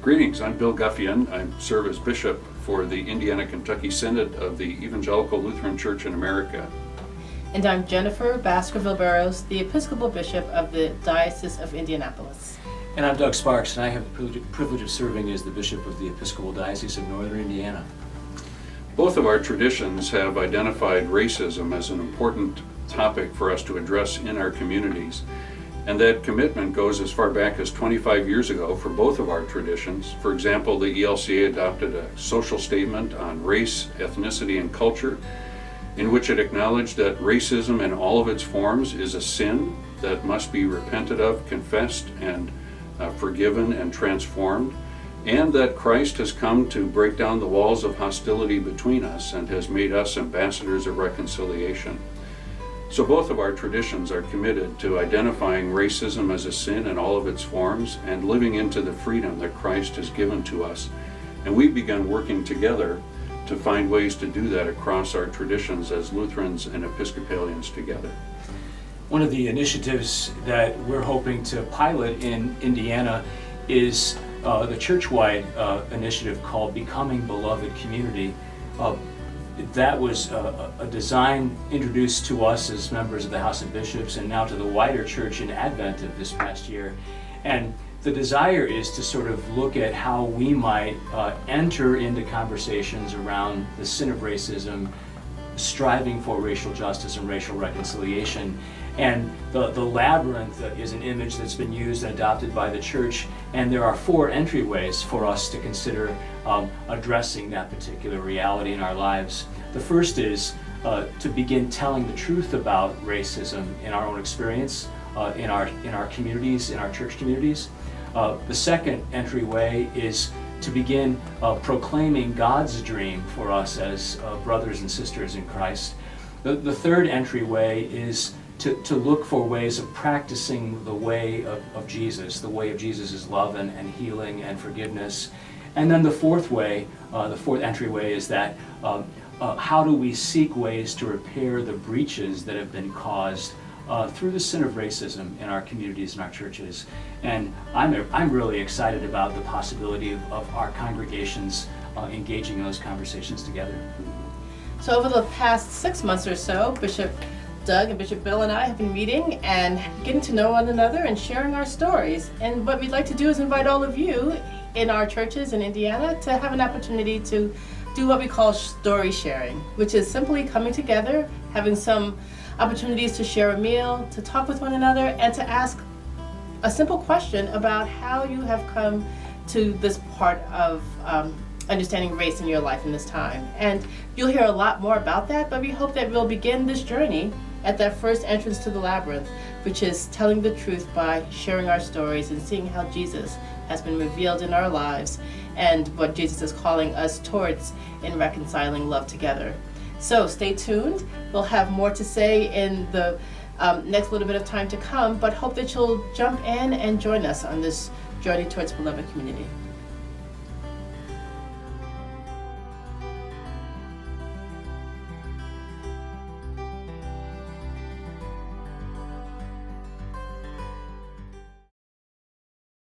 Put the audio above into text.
Greetings, I'm Bill Gafken. I serve as Bishop for the Indiana-Kentuck Synod of the Evangelical Lutheran Church in America. And I'm Jennifer Baskerville-Burrows, the Episcopal Bishop of the Diocese of Indianapolis. And I'm Doug Sparks, and I have the privilege of serving as the Bishop of the Episcopal Diocese of Northern Indiana. Both of our traditions have identified racism as an important topic for us to address in our communities. And that commitment goes as far back as 25 years ago for both of our traditions. For example, the ELCA adopted a social statement on race, ethnicity, and culture, in which it acknowledged that racism in all of its forms is a sin that must be repented of, confessed, and forgiven and transformed, and that Christ has come to break down the walls of hostility between us and has made us ambassadors of reconciliation. So both of our traditions are committed to identifying racism as a sin in all of its forms and living into the freedom that Christ has given to us. And we've begun working together to find ways to do that across our traditions as Lutherans and Episcopalians together. One of the initiatives that we're hoping to pilot in Indiana is the church-wide initiative called Becoming Beloved Community. That was a design introduced to us as members of the House of Bishops and now to the wider church in Advent of this past year. And the desire is to sort of look at how we might enter into conversations around the sin of racism, striving for racial justice and racial reconciliation. And the labyrinth is an image that's been used and adopted by the church, and there are 4 entryways for us to consider addressing that particular reality in our lives. The first is to begin telling the truth about racism in our own experience, in our communities, in our church communities. The second entryway is to begin proclaiming God's dream for us as brothers and sisters in Christ. The third entryway is to look for ways of practicing the way of Jesus, the way of Jesus' love and healing and forgiveness. And then the fourth entryway is that how do we seek ways to repair the breaches that have been caused through the sin of racism in our communities and our churches. And I'm really excited about the possibility of our congregations engaging in those conversations together. So over the past 6 months or so, Bishop Doug and Bishop Bill and I have been meeting and getting to know one another and sharing our stories. And what we'd like to do is invite all of you in our churches in Indiana to have an opportunity to do what we call story sharing, which is simply coming together, having some opportunities to share a meal, to talk with one another, and to ask a simple question about how you have come to this part of understanding race in your life in this time. And you'll hear a lot more about that, but we hope that we'll begin this journey at that first entrance to the labyrinth, which is telling the truth by sharing our stories and seeing how Jesus has been revealed in our lives and what Jesus is calling us towards in reconciling love together. So stay tuned. We'll have more to say in the next little bit of time to come, but hope that you'll jump in and join us on this journey towards beloved community.